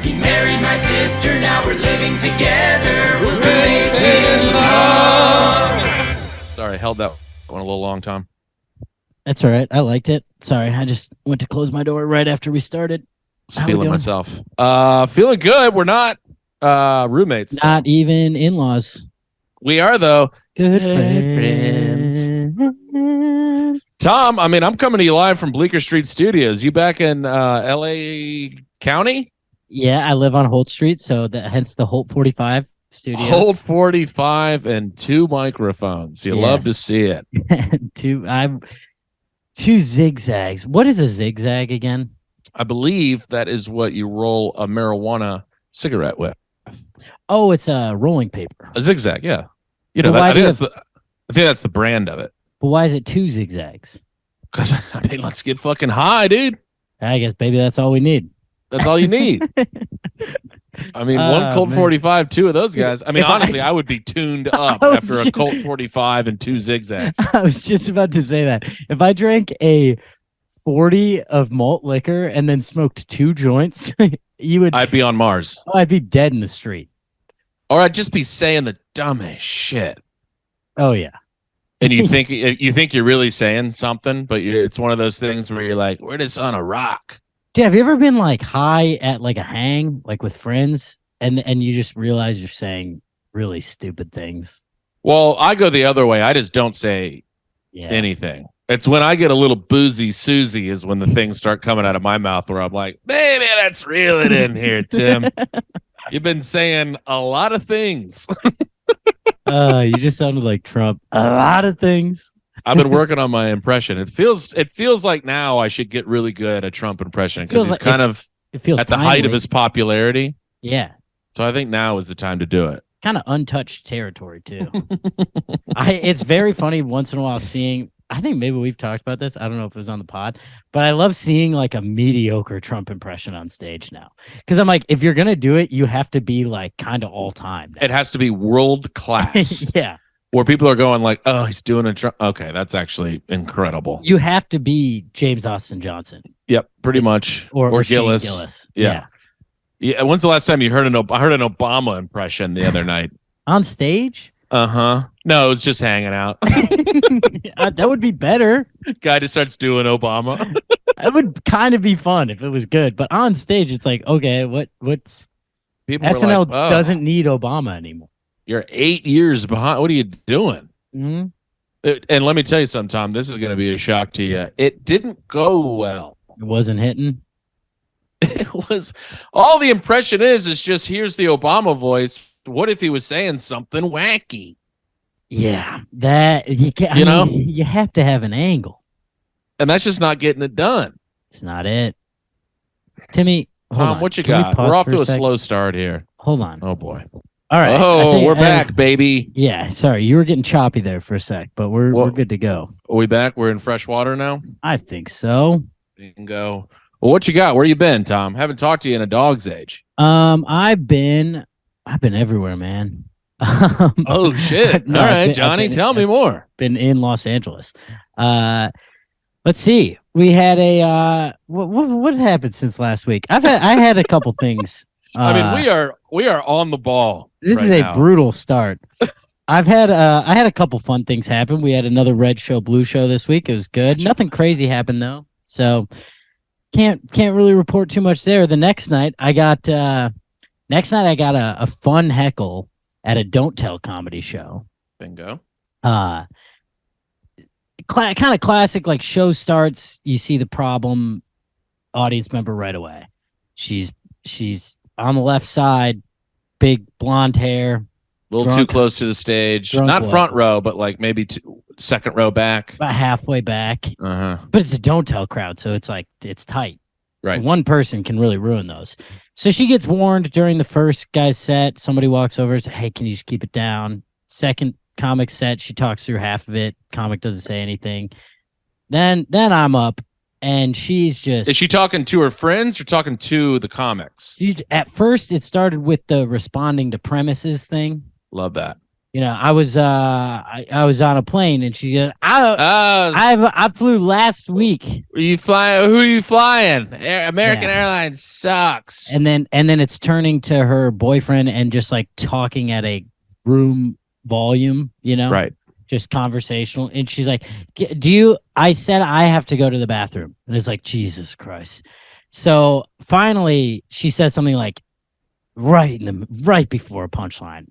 He married my sister, now we're living together. We're roommates in love. Sorry, I held that one a little long, Tom. That's all right. I liked it. Sorry, I just went to close my door right after we started. Just feeling myself. Feeling good. We're not roommates. Not even in-laws. We are, though. Good friends. Tom, I mean, I'm coming to you live from Bleecker Street Studios. You back in L.A. County? Yeah, I live on Holt Street, so hence the Holt 45 studios. Holt 45 and 2 microphones. You love to see it. Two zigzags. What is a zigzag again? I believe that is what you roll a marijuana cigarette with. Oh, it's a rolling paper. A zigzag, yeah. You know, Well, I think that's the brand of it. But why is it 2 zigzags? Because, I mean, let's get fucking high, dude. I guess, baby, that's all we need. That's all you need. I mean, one Colt 45, 2 of those guys. I mean, honestly, I would be tuned up after a Colt 45 and 2 zigzags. I was just about to say that. If I drank a 40 of malt liquor and then smoked 2 joints, I'd be on Mars. I'd be dead in the street. Or I'd just be saying the dumbest shit. Oh, yeah. And you think you're really saying something, but it's one of those things where you're like, we're just on a rock. Dude, have you ever been like high at like a hang, like with friends, and you just realize you're saying really stupid things? Well, I go the other way. I just don't say anything. It's when I get a little boozy Susie is when the things start coming out of my mouth where I'm like, maybe let's reel it in here, Tim. You've been saying a lot of things. You just sounded like Trump. A lot of things. I've been working on my impression. It feels like now I should get really good at a Trump impression because he's kind of at the height of his popularity. Yeah. So I think now is the time to do it. Kind of untouched territory too. It's very funny once in a while seeing. I think maybe we've talked about this. I don't know if it was on the pod, but I love seeing like a mediocre Trump impression on stage now. Because I'm like, if you're gonna do it, you have to be like kind of all time. It has to be world class. Yeah. Where people are going like, oh, he's doing a Trump. Okay, that's actually incredible. You have to be James Austin Johnson. Yep, pretty much. Or Gillis. Yeah. When's the last time you heard I heard an Obama impression the other night? On stage? Uh-huh. No, it was just hanging out. That would be better. Guy just starts doing Obama. That would kind of be fun if it was good. But on stage, it's like, okay, what's people SNL like, oh, doesn't need Obama anymore. You're 8 years behind. What are you doing? Mm-hmm. And let me tell you something, Tom. This is going to be a shock to you. It didn't go well. It wasn't hitting. It was all the impression is just here's the Obama voice. What if he was saying something wacky? Yeah, that you have to have an angle, and that's just not getting it done. It's not it. Timmy, Tom, what you got? We're off to a slow start here. Hold on. Oh boy. All right. Oh, we're back, baby. Yeah. Sorry, you were getting choppy there for a sec, but we're good to go. Are we back? We're in fresh water now. I think so. You can go. Well, what you got? Where you been, Tom? Haven't talked to you in a dog's age. I've been everywhere, man. Oh shit! No, all right, Johnny, tell me more. Been in Los Angeles. Let's see. We had a what happened since last week? I had a couple things. I mean, we are on the ball. This is a brutal start. I had a couple fun things happen. We had another red show, blue show this week. It was good. Nothing crazy happened though, so can't really report too much there. The next night I got a fun heckle at a Don't Tell comedy show. Bingo. Kind of classic, like show starts, you see the problem, audience member right away. She's on the left side, big blonde hair. A little too close to the stage. Not front row, but like maybe second row back. About halfway back. Uh-huh. But it's a Don't Tell crowd, so it's like, it's tight. Right. One person can really ruin those. So she gets warned during the first guy's set. Somebody walks over and says, hey, can you just keep it down? Second comic set, she talks through half of it. Comic doesn't say anything. Then I'm up, and she's just... Is she talking to her friends or talking to the comics? At first, it started with the responding to premises thing. Love that. I was I was on a plane and she goes, Oh, I flew last week. you fly? Who are you flying? American Airlines sucks. And then it's turning to her boyfriend and just like talking at a room volume, Right. just conversational. And she's like, I said I have to go to the bathroom. And it's like, Jesus Christ. So finally she says something like right before a punchline.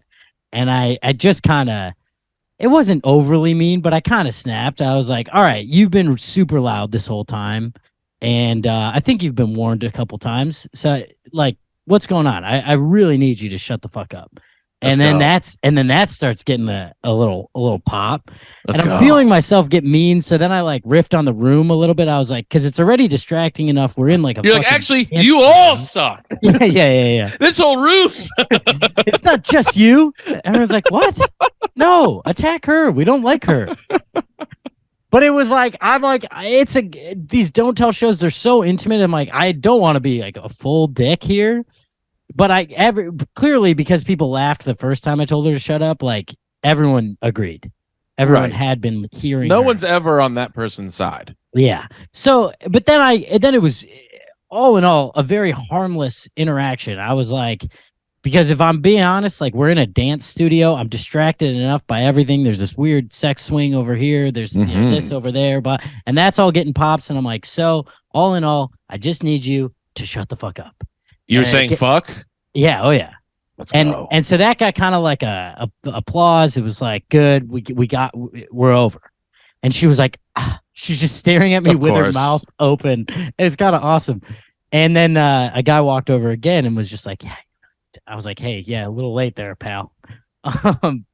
And I just kind of, it wasn't overly mean, but I kind of snapped. I was like, all right, you've been super loud this whole time. And I think you've been warned a couple times. So like, what's going on? I really need you to shut the fuck up. And then that starts getting a little pop. And I'm feeling myself get mean. So then I like riffed on the room a little bit. I was like, because it's already distracting enough. We're in like a. You're like, actually, you all suck. Yeah. This whole roof. It's not just you. Everyone's like, what? No, attack her. We don't like her. But it was like, I'm like, these don't tell shows. They're so intimate. I'm like, I don't want to be like a full dick here. But clearly because people laughed the first time I told her to shut up, like everyone agreed. Everyone had been hearing. No her. one's ever on that person's side. Yeah. So, but then it was all in all a very harmless interaction. I was like, because if I'm being honest, like we're in a dance studio, I'm distracted enough by everything. There's this weird sex swing over here. There's this over there, and that's all getting pops. And I'm like, so all in all, I just need you to shut the fuck up. You're saying fuck? Yeah. Oh yeah. Let's go. And so that got kind of like a applause. It was like, good. We're over. And she was like, she's just staring at me with her mouth open. It's kind of awesome. And then a guy walked over again and was just like, yeah. I was like, hey, yeah, a little late there, pal.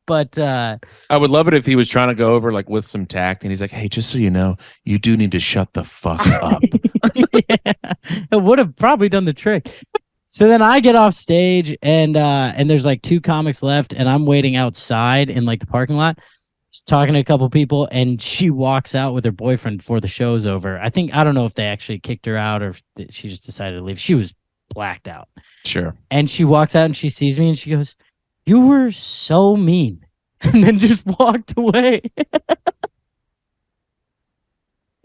But I would love it if he was trying to go over like with some tact and he's like, hey, just so you know, you do need to shut the fuck up. It would have probably done the trick. So then I get off stage and there's like 2 comics left and I'm waiting outside in like the parking lot, just talking to a couple people, and she walks out with her boyfriend before the show's over. I don't know if they actually kicked her out or if she just decided to leave. She was blacked out. Sure. And she walks out and she sees me and she goes, you were so mean. And then just walked away.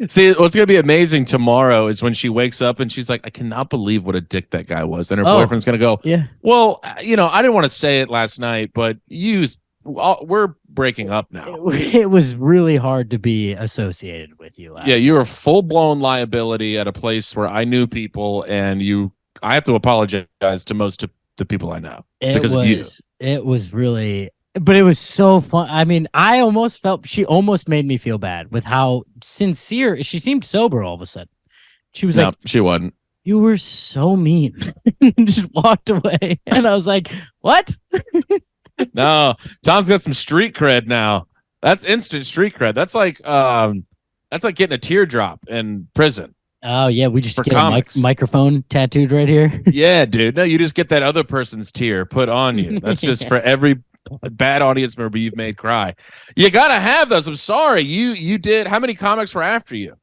See, what's going to be amazing tomorrow is when she wakes up and she's like, I cannot believe what a dick that guy was. And her boyfriend's going to go, yeah. Well, I didn't want to say it last night, but we're breaking up now. It was really hard to be associated with you last night. You were full-blown liability at a place where I knew people, and I have to apologize to most of the people I know because of you. It was really, but it was so fun. I mean, I almost felt she almost made me feel bad with how sincere she seemed. Sober all of a sudden. She was like, she wasn't. You were so mean. Just walked away, and I was like, what? No, Tom's got some street cred now. That's instant street cred. That's like getting a teardrop in prison. Oh yeah, we just get a microphone tattooed right here. Yeah, dude. No, you just get that other person's tear put on you. That's just for every bad audience member you've made cry. You gotta have those. I'm sorry. You did. How many comics were after you?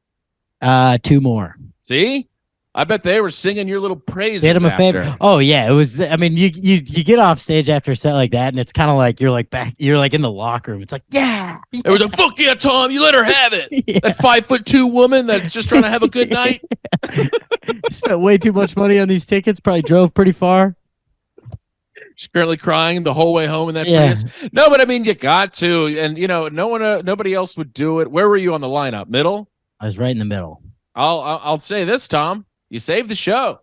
2 more. See? I bet they were singing your little praises. Did him a favor. Oh yeah, it was. I mean, you get off stage after a set like that, and it's kind of like you're like in the locker room. It's like it was a fuck yeah, Tom. You let her have it. Yeah. That 5'2" woman that's just trying to have a good night. Spent way too much money on these tickets. Probably drove pretty far. She's currently crying the whole way home in that Prius. No, but I mean, you got to, and nobody else would do it. Where were you on the lineup? Middle? I was right in the middle. I'll say this, Tom. You saved the show.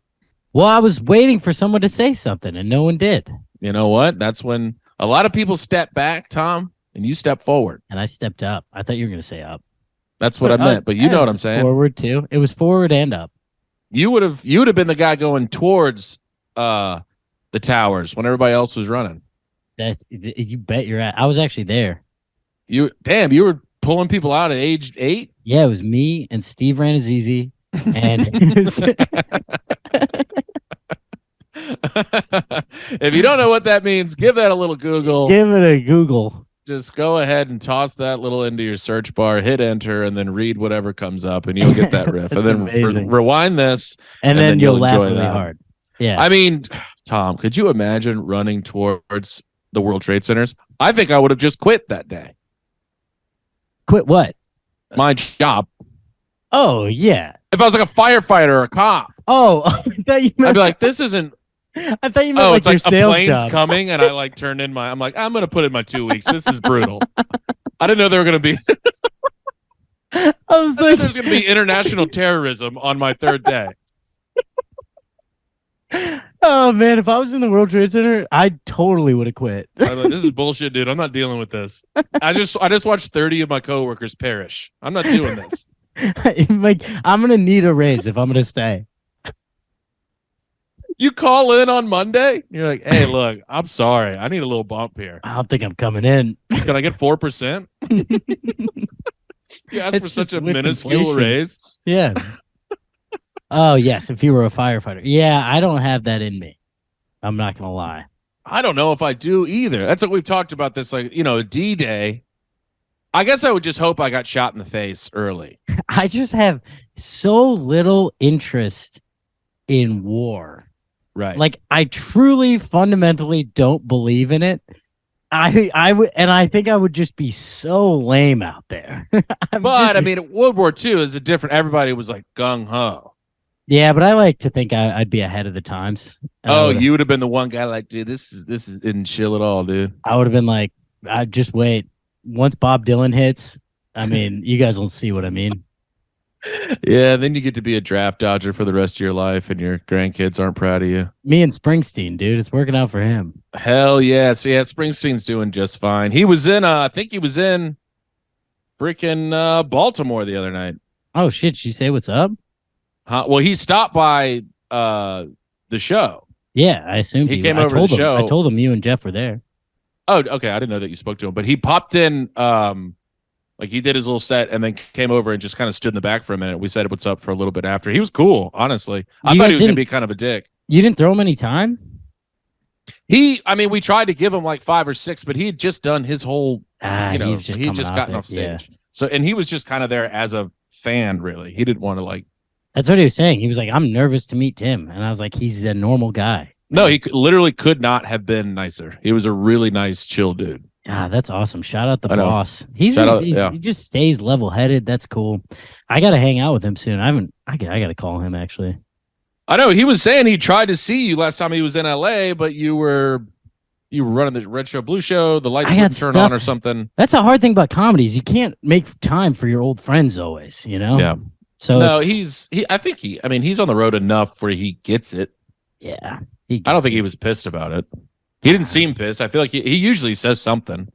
Well, I was waiting for someone to say something, and no one did. You know what? That's when a lot of people step back, Tom, and you step forward. And I stepped up. I thought you were going to say up. That's what I meant, but you know what I'm saying. Forward too. It was forward and up. You would have been the guy going towards the towers when everybody else was running. You bet you're at. I was actually there. You were pulling people out at age 8? Yeah, it was me and Steve Ranazizi. And if you don't know what that means, give that a little Google. Give it a Google. Just go ahead and toss that little into your search bar, hit enter, and then read whatever comes up, and you'll get that riff. And then rewind this, and then you'll laugh really hard. Yeah. I mean, Tom, could you imagine running towards the World Trade Centers, I think I would have just quit that day. Quit what? My job. Oh, yeah. If I was like a firefighter or a cop. Oh, I thought you meant I'd be like, this isn't. I thought you meant It's your like a sales plane's job. coming, and I like turned in I'm like, I'm gonna put in my 2 weeks. This is brutal. I didn't know there were gonna be. I was I like, there's gonna be international terrorism on my third day. oh man, if I was in the World Trade Center, I totally would have quit. I'm like, this is bullshit, dude. I'm not dealing with this. I just watched 30 of my coworkers perish. I'm not doing this. Like, I'm gonna need a raise if I'm gonna stay. You call in on Monday, you're like, hey, look, I'm sorry. I need a little bump here. I don't think I'm coming in. Can I get 4%? You asked for such a minuscule raise. Yeah. Oh, yes. If you were a firefighter. Yeah, I don't have that in me. I'm not going to lie. I don't know if I do either. That's what we've talked about this, like, D-Day. I guess I would just hope I got shot in the face early. I just have so little interest in war. Right. Like, I truly, fundamentally don't believe in it. I would, and I think I would just be so lame out there. I mean, World War II is a different. Everybody was like gung ho. Yeah, but I like to think I'd be ahead of the times. You would have been the one guy like, dude, this isn't chill at all, dude. I would have been like, I just wait. Once Bob Dylan hits, I mean, you guys will see what I mean. Yeah, then you get to be a draft dodger for the rest of your life, and your grandkids aren't proud of you. Me and Springsteen, dude, it's working out for him. Hell yes, yeah. Springsteen's doing just fine. He was in, I think he was in, freaking Baltimore the other night. Oh shit! Did you say what's up? Well, he stopped by the show. Yeah, I assumed he came over to the show. I told him you and Jeff were there. Oh, okay. I didn't know that you spoke to him, but he popped in. Like he did his little set and then came over and just kind of stood in the back for a minute. We said what's up for a little bit after. He was cool, honestly. I thought he was going to be kind of a dick. You didn't throw him any time? We tried to give him like 5 or 6, but he had just done his whole, he had just gotten off stage. Yeah. So, and he was just kind of there as a fan, really. He didn't want to like. That's what he was saying. He was like, I'm nervous to meet Tim. And I was like, he's a normal guy. No, he literally could not have been nicer. He was a really nice, chill dude. Ah, that's awesome. Shout out the boss. He just stays level headed. That's cool. I gotta hang out with him soon. I gotta call him actually. I know he was saying he tried to see you last time he was in LA, but you were running the Red Show Blue Show, the lights wouldn't turn on or something. That's a hard thing about comedies. You can't make time for your old friends always, you know? Yeah. So no, he's on the road enough where he gets it. Yeah. I don't think he was pissed about it. He didn't seem pissed. I feel like he usually says something.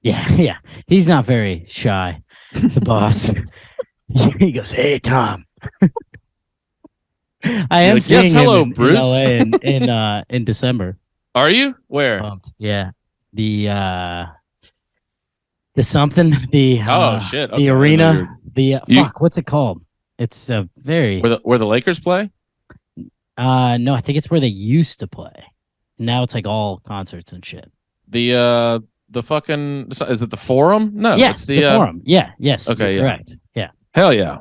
Yeah. He's not very shy, the boss. He goes, "Hey, Tom." I am seeing him Bruce. in LA in December. Are you? Where? Yeah. The something, the shit. the arena, what's it called? It's a very where the Lakers play? No, I think it's where they used to play. Now it's like all concerts and shit. The fucking, is it the Forum? No. Yes, it's the Forum. Yeah. Yes. Okay. Yeah. Correct. Yeah. Hell yeah.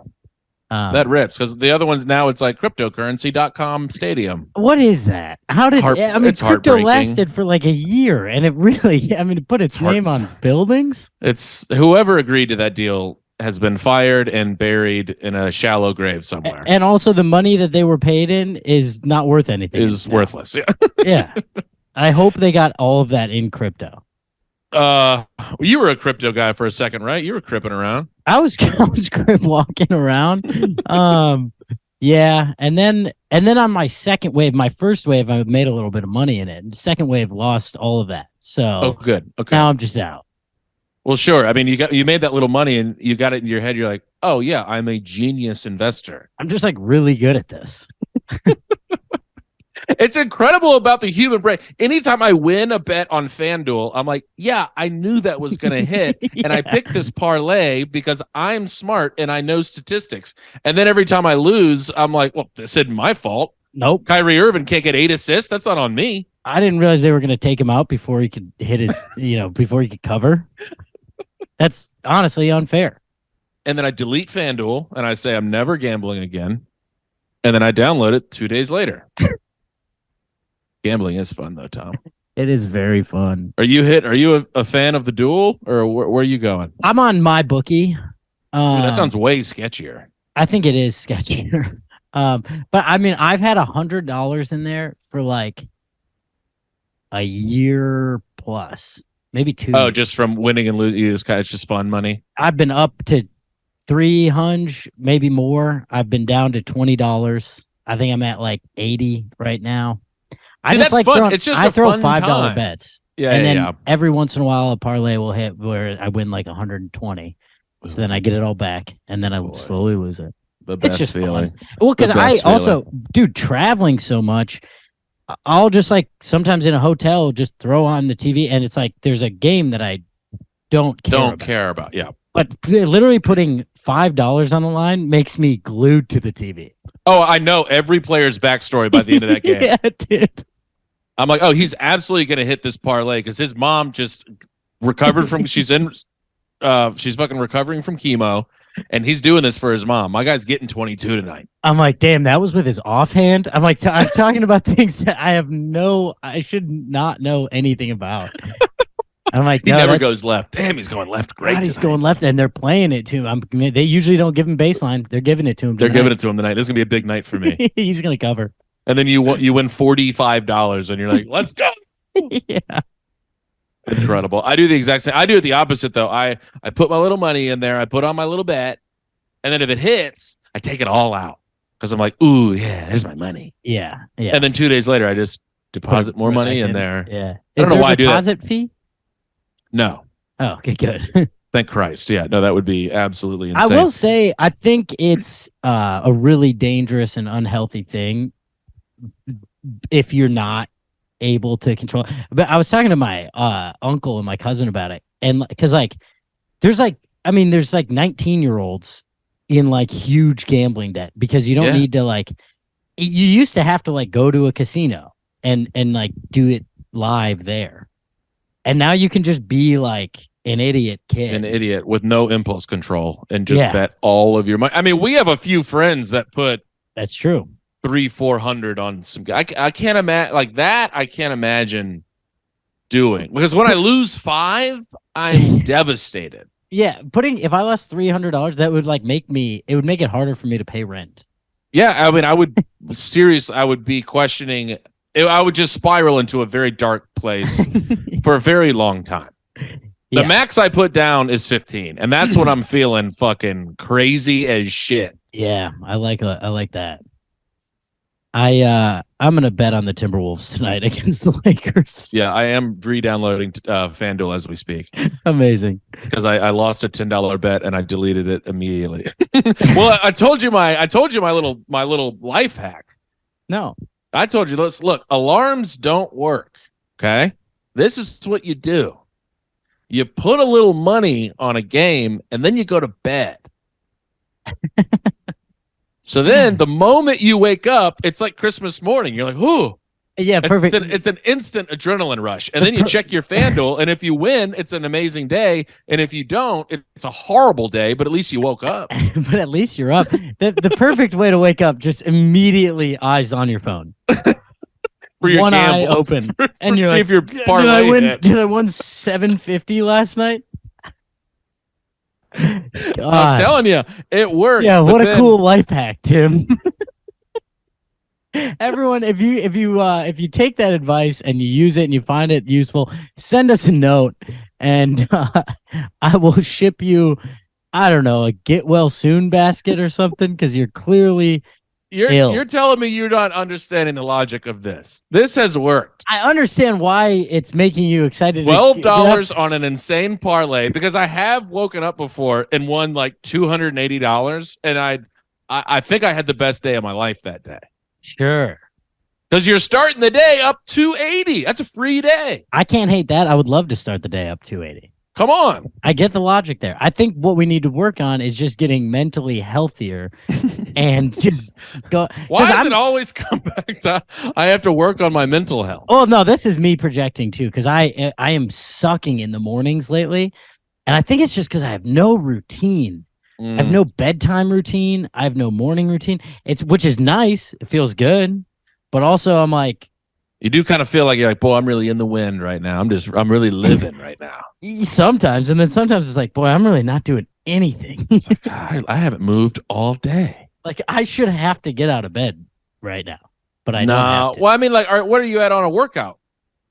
That rips because the other ones now it's like cryptocurrency.com stadium. What is that? How did it's crypto lasted for like a year and it really it put its name on buildings? It's whoever agreed to that deal has been fired and buried in a shallow grave somewhere. And also the money that they were paid in is not worth anything. Is worthless. Yeah. Yeah. I hope they got all of that in crypto. You were a crypto guy for a second, right? You were cripping around. I was crip walking around. Yeah. And then on my second wave, my first wave, I made a little bit of money in it. And second wave lost all of that. So good. Okay. Now I'm just out. Well, sure. I mean, you made that little money and you got it in your head. You're like, oh yeah, I'm a genius investor. I'm just like really good at this. It's incredible about the human brain. Anytime I win a bet on FanDuel, I'm like, yeah, I knew that was going to hit. Yeah. And I picked this parlay because I'm smart and I know statistics. And then every time I lose, I'm like, well, this isn't my fault. Nope. Kyrie Irving can't get 8 assists. That's not on me. I didn't realize they were going to take him out before he could hit his, before he could cover. That's honestly unfair. And then I delete FanDuel and I say, I'm never gambling again. And then I download it 2 days later. Gambling is fun though, Tom. It is very fun. Are you a fan of the duel, or where are you going? I'm on my bookie. Dude, that sounds way sketchier. I think it is sketchier. But I mean, I've had $100 in there for like a year plus, maybe 2 Oh, years. just from winning and losing. It's just fun money. I've been up to 300, maybe more. I've been down to $20. I think I'm at like 80 right now. I just that's like fun. It's just I a throw fun $5 time. bets. Yeah, and then yeah. every once in a while a parlay will hit where I win like 120. So then I get it all back and then I slowly lose it. The best it's just feeling. Fun. Well, because I also, feeling. dude, traveling so much, I'll just like sometimes in a hotel just throw on the TV and it's like there's a game that I don't care about. Yeah. But literally putting $5 on the line makes me glued to the TV. Oh, I know every player's backstory by the end of that game. Yeah, dude. I'm like, oh, he's absolutely going to hit this parlay because his mom just recovered from she's fucking recovering from chemo, and he's doing this for his mom. My guy's getting 22 tonight. I'm like, damn, that was with his offhand. I'm like, I'm talking about things that I should not know anything about. I'm like, he never goes left. Damn, he's going left. Great. God, he's going left, and they're playing it to him. They usually don't give him baseline. They're giving it to him. They're giving it to him tonight. This is gonna be a big night for me. He's gonna cover. And then you win $45, and you're like, let's go. Yeah. Incredible. I do the exact same. I do it the opposite though. I put my little money in there. I put on my little bet, and then if it hits, I take it all out because I'm like, ooh, yeah, there's my money. Yeah. And then 2 days later, I just deposit more money in there. Yeah. I don't know why I do that. Deposit fee? No. Oh, okay, good. Thank Christ. Yeah, no, that would be absolutely insane. I will say, I think it's a really dangerous and unhealthy thing if you're not able to control. But I was talking to my uncle and my cousin about it, and because there's 19-year-olds in like huge gambling debt because you don't need to you used to have to like go to a casino and like do it live there. And now you can just be like an idiot kid. An idiot with no impulse control and just bet all of your money. I mean, we have a few friends that put that's true. 300-400 on some guy. I can't imagine like that. I can't imagine doing because when I lose 5, I'm devastated. Yeah, if I lost $300, that would it would make it harder for me to pay rent. Yeah, I mean, I would seriously, I would be questioning. I would just spiral into a very dark place for a very long time. The max I put down is 15, and that's when I'm feeling fucking crazy as shit. Yeah, I like that. I'm gonna bet on the Timberwolves tonight against the Lakers. Yeah, I am re-downloading FanDuel as we speak. Amazing. Because I lost a $10 bet and I deleted it immediately. Well, I told you my little life hack. No. I told you, look, alarms don't work. Okay? This is what you do. You put a little money on a game and then you go to bed. So then the moment you wake up, it's like Christmas morning. You're like, ooh. Yeah, perfect. It's an instant adrenaline rush. And then you check your FanDuel, and if you win, it's an amazing day. And if you don't, it's a horrible day, but at least you woke up. But at least you're up. The perfect way to wake up, just immediately eyes on your phone. For your one gamble. eye open. And you're see like, if your parlay did I win $750 last night? God. I'm telling you, it works. Yeah, what a cool life hack, Tim. Everyone, if you take that advice and you use it and you find it useful, send us a note and I will ship you, I don't know, a get well soon basket or something because you're clearly ill. You're telling me you're not understanding the logic of this. This has worked. I understand why it's making you excited. $12 on an insane parlay because I have woken up before and won like $280, and I think I had the best day of my life that day. Sure. Because you're starting the day up 280. That's a free day. I can't hate that. I would love to start the day up 280. Come on. I get the logic there. I think what we need to work on is just getting mentally healthier and just go. Why does it always come back to I have to work on my mental health? Oh, no, this is me projecting too because I am sucking in the mornings lately. And I think it's just because I have no routine. I have no bedtime routine. I have no morning routine. Which is nice. It feels good. But also I'm like, You do kind of feel like you're like, boy, I'm really in the wind right now. I'm really living right now. Sometimes, and then sometimes it's like, boy, I'm really not doing anything. It's like, God, I haven't moved all day. Like I should have to get out of bed right now, but I don't have to. Well, I mean, like, what are you at on a workout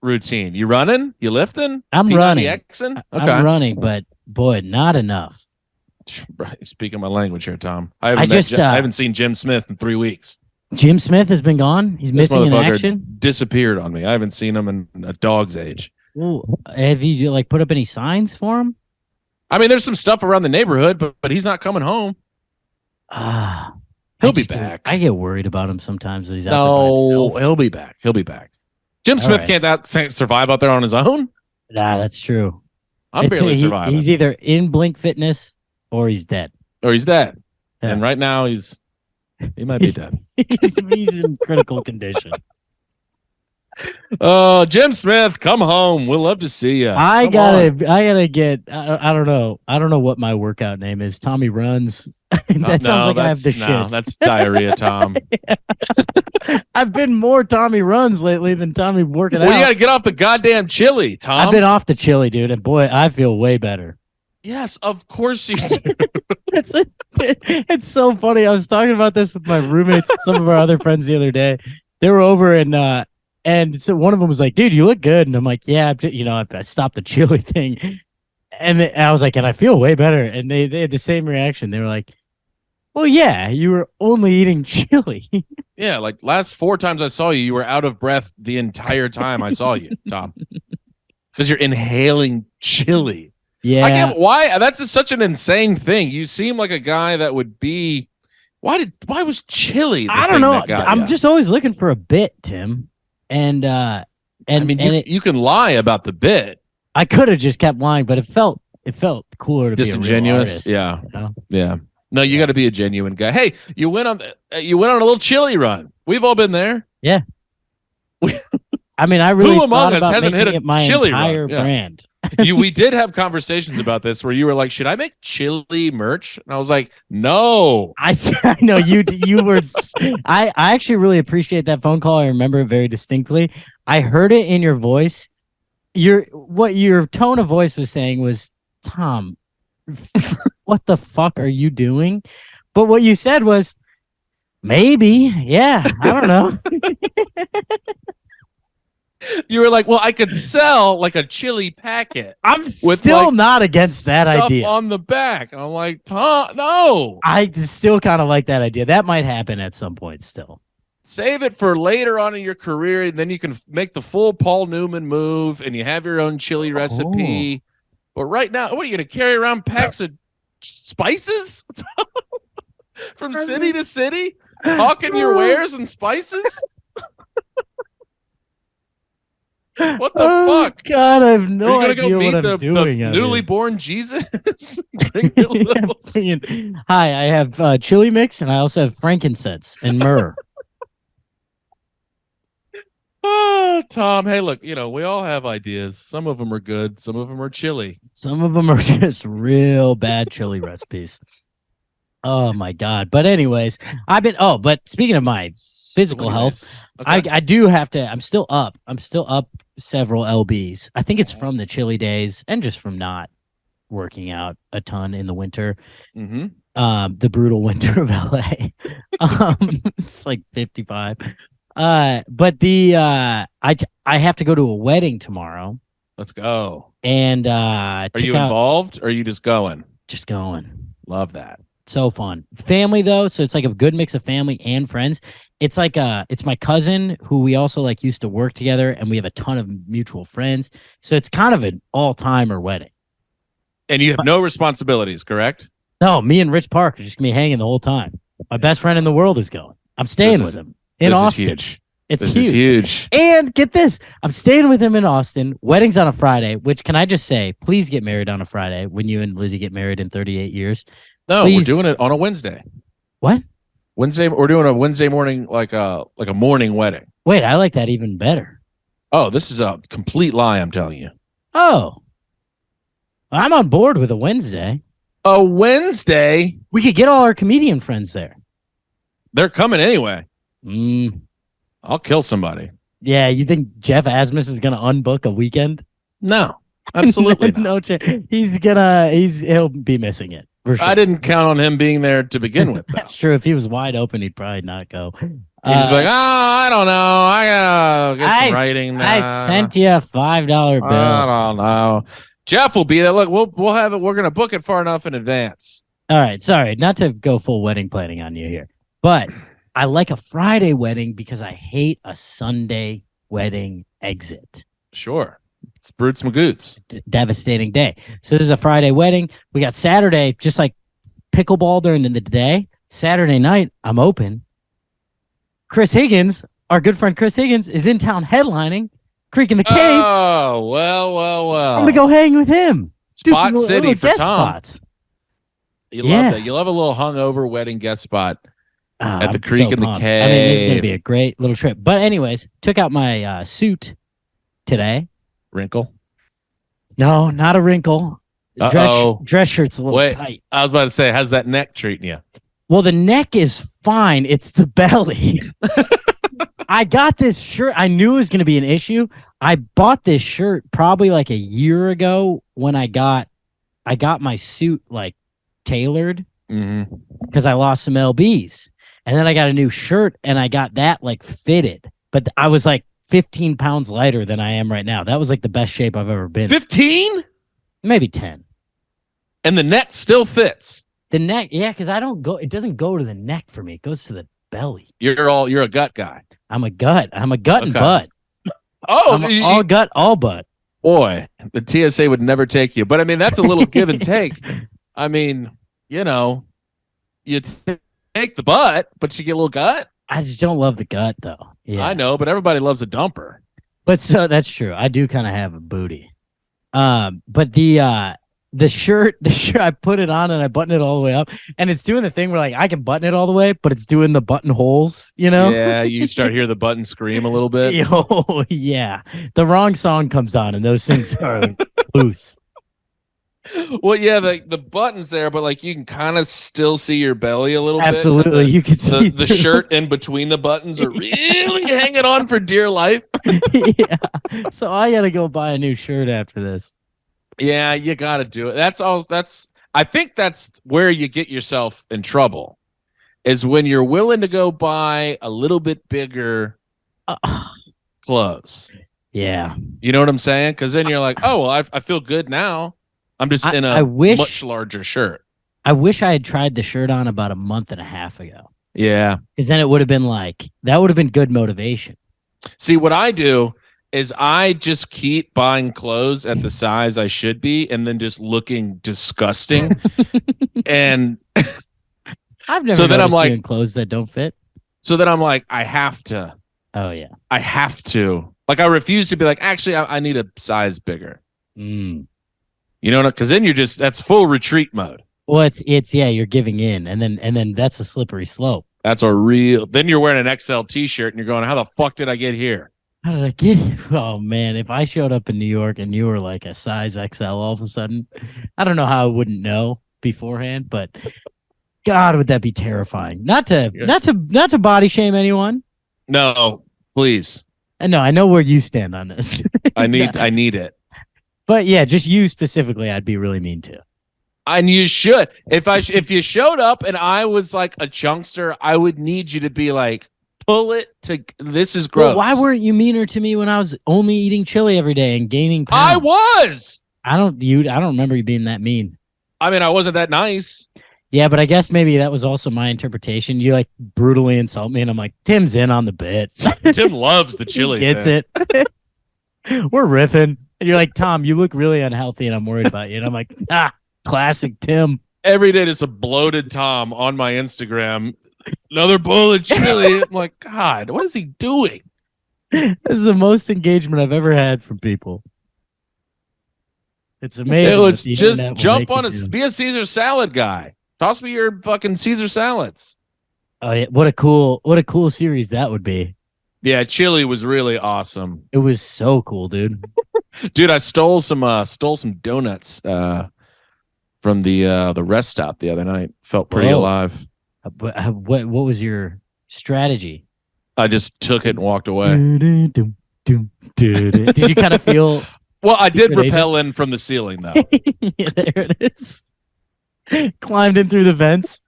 routine? You running? You lifting? I'm running. Okay. I'm running, but boy, not enough. Right. Speaking my language here, Tom. I haven't seen Jim Smith in 3 weeks. Jim Smith has been gone. He's missing in action. Disappeared on me. I haven't seen him in a dog's age. Ooh, have you like put up any signs for him? I mean, there's some stuff around the neighborhood, but he's not coming home. He'll be back. I get worried about him sometimes. He's out there by himself. He'll be back. He'll be back. Jim Smith can't survive out there on his own. Nah, that's true. I'm barely surviving. He's either in Blink Fitness or he's dead. Yeah. And right now he might be dead. He's in critical condition. Oh, Jim Smith, come home. We'll love to see you. I gotta get. I don't know. I don't know what my workout name is. Tommy Runs. That sounds like I have the shits. No, that's diarrhea, Tom. I've been more Tommy Runs lately than Tommy working out. You got to get off the goddamn chili, Tom. I've been off the chili, dude, and boy, I feel way better. Yes, of course you do. It's so funny. I was talking about this with my roommates and some of our other friends the other day. They were over and so one of them was like, dude, you look good. And I'm like, yeah, I stopped the chili thing. And I was like, and I feel way better. And they had the same reaction. They were like, well, yeah, you were only eating chili. Yeah, like last 4 times I saw you, you were out of breath the entire time I saw you, Tom. Because you're inhaling chili. Yeah. I get why. That's such an insane thing. You seem like a guy that would be. Why was chili? I don't know. I'm just always looking for a bit, Tim. And I mean, you can lie about the bit. I could have just kept lying, but it felt cooler to disingenuous. Be a real artist, Yeah, you know? Yeah. No, you got to be a genuine guy. Hey, you went on a little chili run. We've all been there. Yeah. I mean, I really who among us about hasn't hit a my chili entire run? Yeah. brand. We did have conversations about this where you were like, should I make chili merch? And I was like, no. I know you were. I actually really appreciate that phone call. I remember it very distinctly. I heard it in your voice. What your tone of voice was saying was, Tom, what the fuck are you doing? But what you said was, maybe, yeah, I don't know. You were like, well, I could sell like a chili packet. I'm still not against that idea. On the back. And I'm like, Tom, no. I still kind of like that idea. That might happen at some point still. Save it for later on in your career, and then you can make the full Paul Newman move, and you have your own chili recipe. But right now, what are you going to carry around packs of spices from city to city, hawking your wares and spices? What the fuck? God, I have no idea go meet what I'm doing. The newly born Jesus. Hi, I have chili mix, and I also have frankincense and myrrh. Oh, Tom. Hey, look, we all have ideas. Some of them are good. Some of them are chili. Some of them are just real bad chili recipes. Oh my God. But anyways, but speaking of my physical health, okay. I do have to, I'm still up several LBs. I think it's from the chilly days and just from not working out a ton in the winter. Mm-hmm. The brutal winter of LA. It's like 55. But I have to go to a wedding tomorrow. Let's go. And are you involved or are you just going? Just going. Love that. So fun. Family though, so it's like a good mix of family and friends. It's like it's my cousin who we also like used to work together, and we have a ton of mutual friends. So it's kind of an all-timer wedding. And you have no responsibilities, correct? No, me and Rich Park are just gonna be hanging the whole time. My best friend in the world is going. I'm staying with him in Austin. Is huge. It's this huge. Is huge. And get this, I'm staying with him in Austin. Wedding's on a Friday, which can I just say, please get married on a Friday when you and Lizzie get married in 38 years. No, please. We're doing it on a Wednesday. What? Wednesday? We're doing a Wednesday morning, like a morning wedding. Wait, I like that even better. Oh, this is a complete lie, I'm telling you. Oh. I'm on board with a Wednesday. A Wednesday? We could get all our comedian friends there. They're coming anyway. I'll kill somebody. Yeah, you think Jeff Asmus is gonna unbook a weekend? No, absolutely not. No chance. He'll be missing it for sure. I didn't count on him being there to begin with. That's true. If he was wide open, he'd probably not go. He's just like, oh, I don't know. I gotta get some writing. I sent you a $5 bill. I don't know. Jeff will be there. Look, we'll have it. We're gonna book it far enough in advance. All right. Sorry, not to go full wedding planning on you here, but I like a Friday wedding because I hate a Sunday wedding exit. Sure. It's Brutes Magoots. Devastating day. So this is a Friday wedding. We got Saturday, just like pickleball during the day. Saturday night, I'm open. Chris Higgins, our good friend Chris Higgins, is in town headlining Creek in the Cave. Oh, well. I'm going to go hang with him. Spot City for guest Tom. spots. You love that. You'll have a little hungover wedding guest spot at the I'm Creek so in the pumped. Cave. I mean, this is going to be a great little trip. But anyways, took out my suit today. Wrinkle? No, not a wrinkle. Dress shirt's a little tight. I was about to say, how's that neck treating you? Well, the neck is fine. It's the belly. I got this shirt. I knew it was going to be an issue. I bought this shirt probably like a year ago when I got my suit like tailored because I lost some LBs. And then I got a new shirt and I got that like fitted. But I was like 15 pounds lighter than I am right now. That was like the best shape I've ever been. 15? Maybe 10. And the neck still fits. The neck, yeah, because it doesn't go to the neck for me. It goes to the belly. You're a gut guy. I'm a gut and butt. Oh, I'm all gut, all butt. Boy, the TSA would never take you. But I mean, that's a little give and take. I mean, you take the butt, but you get a little gut. I just don't love the gut though. Yeah, I know, but everybody loves a dumper. But so that's true. I do kind of have a booty. But the shirt, I put it on and I button it all the way up, and it's doing the thing where like I can button it all the way, but it's doing the buttonholes, Yeah, you start hear the button scream a little bit. Oh yeah, the wrong song comes on and those things are loose. Well, yeah, the button's there, but like you can kind of still see your belly a little bit. Absolutely, you can see the shirt in between the buttons are really hanging on for dear life. Yeah, so I gotta go buy a new shirt after this. Yeah, you got to do it. I think that's where you get yourself in trouble, is when you're willing to go buy a little bit bigger clothes. Yeah. You know what I'm saying? Because then you're like, oh, well, I feel good now. I'm just in a much larger shirt. I wish I had tried the shirt on about a month and a half ago. Yeah. Because then it would have been that would have been good motivation. See, what I do is I just keep buying clothes at the size I should be and then just looking disgusting. And I've never noticed clothes that don't fit. So then I'm like, I have to. Oh, yeah. I have to. Like, I refuse to be like, actually, I need a size bigger. You know, because then that's full retreat mode. Well, it's you're giving in, and then that's a slippery slope. Then you're wearing an XL t-shirt and you're going, how the fuck did I get here? How did I get here? Oh man, if I showed up in New York and you were like a size XL all of a sudden, I don't know how I wouldn't know beforehand, but God, would that be terrifying? Not to body shame anyone. No, please. No, I know where you stand on this. I need it. But yeah, just you specifically, I'd be really mean to. And you should. If you showed up and I was like a chunkster, I would need you to be like, pull it to. This is gross. Well, why weren't you meaner to me when I was only eating chili every day and gaining pounds? I was. I don't remember you being that mean. I mean, I wasn't that nice. Yeah, but I guess maybe that was also my interpretation. You like brutally insult me, and I'm like, Tim's in on the bit. Tim loves the chili. He gets it. We're riffing. And you're like, Tom, you look really unhealthy, and I'm worried about you. And I'm like, classic Tim. Every day there's a bloated Tom on my Instagram. Another bowl of chili. I'm like, God, what is he doing? This is the most engagement I've ever had from people. It's amazing. It was just jump on be a Caesar salad guy. Toss me your fucking Caesar salads. Oh yeah, what a cool series that would be. Yeah, chili was really awesome. It was so cool, dude. Dude, I stole some donuts from the rest stop the other night. Felt pretty alive. What was your strategy? I just took it and walked away. Did you kind of feel? Well, I did rappel in from the ceiling, though. Yeah, there it is. Climbed in through the vents.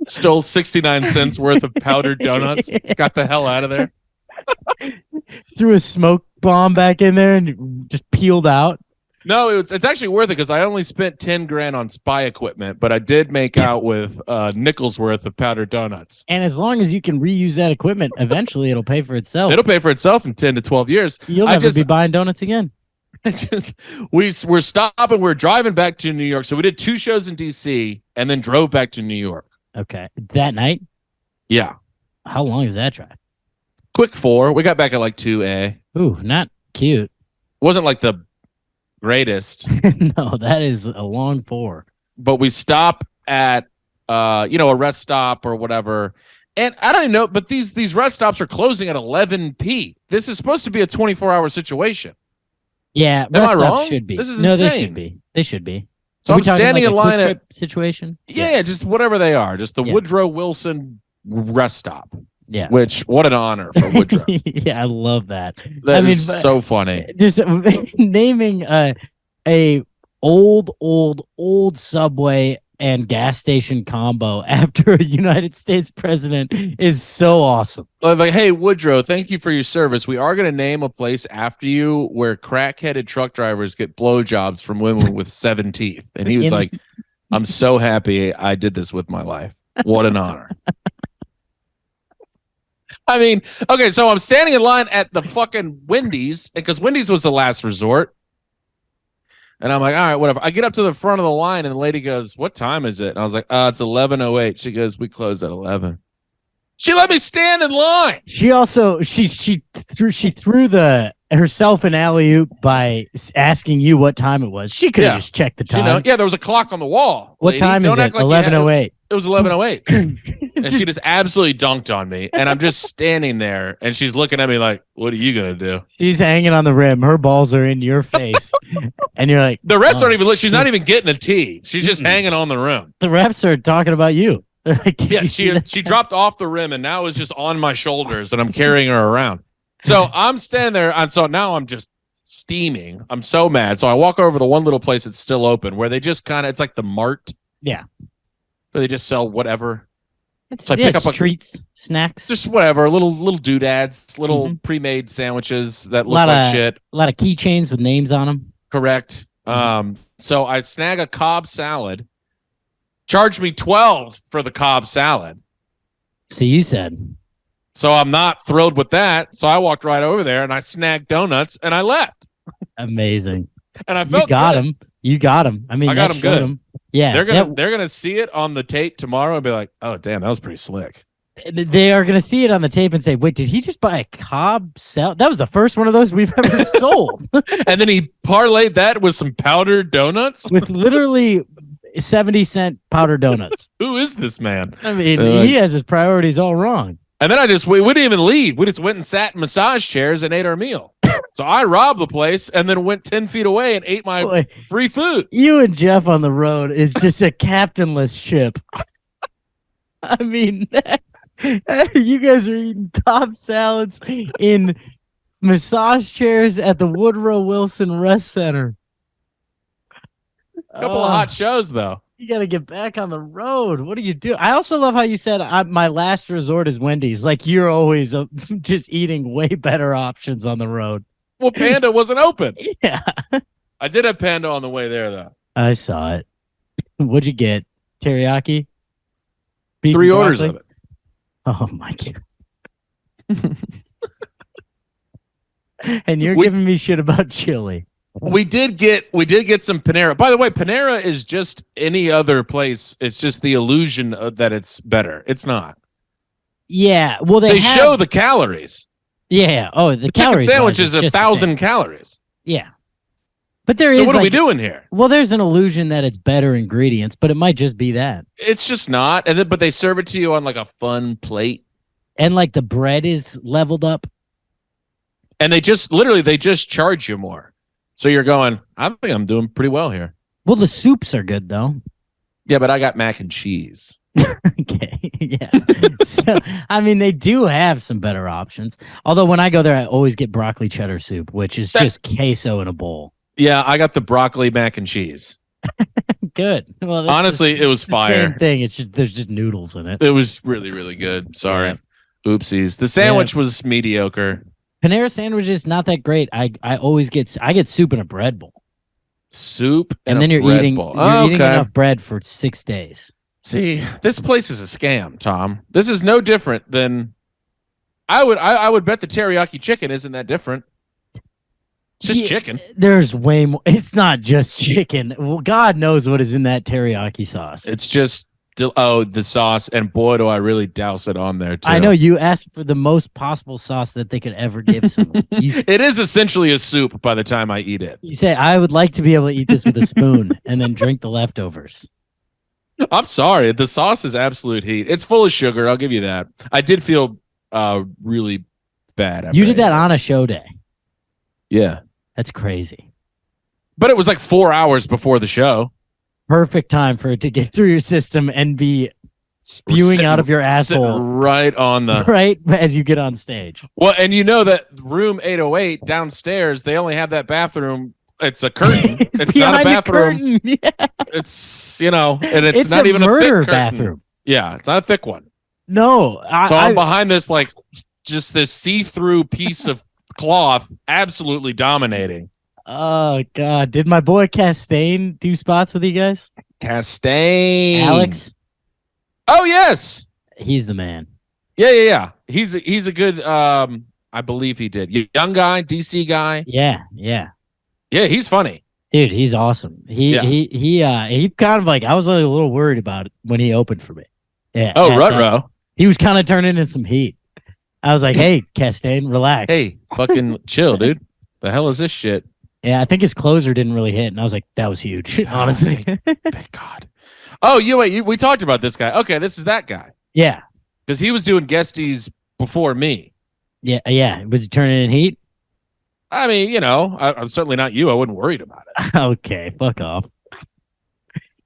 Stole 69 cents worth of powdered donuts. Got the hell out of there. Threw a smoke bomb back in there and just peeled out. No, it's actually worth it because I only spent 10 grand on spy equipment, but I did make out with nickels worth of powdered donuts. And as long as you can reuse that equipment, eventually it'll pay for itself. It'll pay for itself in 10 to 12 years. You'll never be buying donuts again. We're stopping. We're driving back to New York. So we did 2 shows in DC and then drove back to New York. Okay. That night? Yeah. How long is that drive? Quick 4. We got back at like 2 Ooh, not cute. Wasn't like the greatest. No, that is a long 4. But we stop at a rest stop or whatever. And I don't even know, but these rest stops are closing at 11 p. This is supposed to be a 24-hour situation. Yeah, am I wrong? Should be. This is no, insane. They should be. They should be. So I'm standing like in line at situation. Yeah, just whatever they are, just the Woodrow Wilson rest stop. Yeah, which what an honor for Woodrow. Yeah, I love that. That is so funny. Just naming a old subway and gas station combo after a United States president is so awesome. Like, hey, Woodrow, thank you for your service. We are going to name a place after you where crack-headed truck drivers get blowjobs from women with 7 teeth. And he was like, I'm so happy I did this with my life. What an honor. I mean, okay, so I'm standing in line at the fucking Wendy's because Wendy's was the last resort. And I'm like, all right, whatever. I get up to the front of the line and the lady goes, what time is it? And I was like, it's 11:08. She goes, we close at 11. She let me stand in line. She also she threw herself an alley-oop by asking you what time it was. She could have just checked the time. There was a clock on the wall. What time is it? 11:08. It was 11:08. And she just absolutely dunked on me. And I'm just standing there and she's looking at me like, what are you going to do? She's hanging on the rim. Her balls are in your face. And you're like, the refs aren't even, she's not even getting a tee. She's just hanging on the rim. The refs are talking about you. They're like, she dropped off the rim and now is just on my shoulders and I'm carrying her around. So I'm standing there. And so now I'm just steaming. I'm so mad. So I walk over to one little place that's still open where they just it's like the Mart. Yeah. Where they just sell whatever. So I pick up treats, snacks. Just whatever. Little doodads, little pre-made sandwiches that look like shit. A lot of keychains with names on them. Correct. So I snag a Cobb salad. Charge me $12 for the Cobb salad. So you said. So I'm not thrilled with that. So I walked right over there and I snagged donuts and I left. Amazing. And I felt You got him. I mean, I got him good. Him. Yeah, they're gonna see it on the tape tomorrow and be like, "Oh, damn, that was pretty slick." They are gonna see it on the tape and say, "Wait, did he just buy a Cobb salad? That was the first one of those we've ever sold." And then he parlayed that with some powdered donuts, with literally 70-cent powdered donuts. Who is this man? I mean, he has his priorities all wrong. And then we didn't even leave. We just went and sat in massage chairs and ate our meal. So I robbed the place and then went 10 feet away and ate my free food. You and Jeff on the road is just a captainless ship. I mean, you guys are eating Cobb salads in massage chairs at the Woodrow Wilson Rest Center. Couple of hot shows, though. You got to get back on the road. What do you do? I also love how you said my last resort is Wendy's. Like you're always just eating way better options on the road. Well, Panda wasn't open. Yeah. I did have Panda on the way there, though. I saw it. What'd you get? Teriyaki? Beef 3 orders of it. Oh, my God. And you're giving me shit about chili. We did get some Panera. By the way, Panera is just any other place. It's just the illusion that it's better. It's not. Yeah. Well, they show the calories. Yeah. Oh, the calories. Chicken sandwich is 1,000 calories. Yeah. But there is. So what are we doing here? Well, there's an illusion that it's better ingredients, but it might just be that. It's just not. But they serve it to you on like a fun plate. And like the bread is leveled up. And they just charge you more. So you're going, I think I'm doing pretty well here. Well, the soups are good though. Yeah, but I got mac and cheese. Okay. Yeah. So, I mean, they do have some better options. Although when I go there, I always get broccoli cheddar soup, which is just queso in a bowl. Yeah, I got the broccoli mac and cheese. Good. Well, Honestly, it was fire. Same thing. It's just there's just noodles in it. It was really, really good. Sorry. Yeah. Oopsies. The sandwich was mediocre. Panera sandwich is not that great. I get soup in a bread bowl. Soup and then you're eating enough bread for 6 days. See, this place is a scam, Tom. This is no different than I would bet the teriyaki chicken isn't that different. It's just chicken. There's way more. It's not just chicken. Well, God knows what is in that teriyaki sauce. It's just the sauce, and boy, do I really douse it on there too. I know you asked for the most possible sauce that they could ever give someone. It is essentially a soup by the time I eat it. You say, I would like to be able to eat this with a spoon and then drink the leftovers. I'm sorry. The sauce is absolute heat. It's full of sugar. I'll give you that. I did feel really bad. You did that on a show day. Yeah. That's crazy. But it was like 4 hours before the show. Perfect time for it to get through your system and be spewing out of your asshole. Right on the... Right as you get on stage. Well, and you know that room 808 downstairs, they only have that bathroom. It's a curtain. It's not a bathroom. Yeah. It's, and it's not even murder a thick curtain. bathroom. Yeah, it's not a thick one. No. So I'm behind this, like, just this see-through piece of cloth, absolutely dominating. Oh, God. Did my boy Castaigne do spots with you guys? Castaigne. Alex? Oh, yes. He's the man. Yeah. He's a good, I believe he did. Young guy, DC guy. Yeah. Yeah, he's funny. Dude, he's awesome. He kind of like, I was like a little worried about it when he opened for me. Yeah. Oh, Rutrow. He was kind of turning in some heat. I was like, hey, Castaigne, relax. Hey, fucking chill, dude. The hell is this shit? Yeah, I think his closer didn't really hit, and I was like, that was huge, honestly. Thank God. Oh, we talked about this guy. Okay, this is that guy. Yeah. Because he was doing guesties before me. Yeah. Was he turning in heat? I mean, I'm certainly not you. I wasn't worried about it. Okay, fuck off.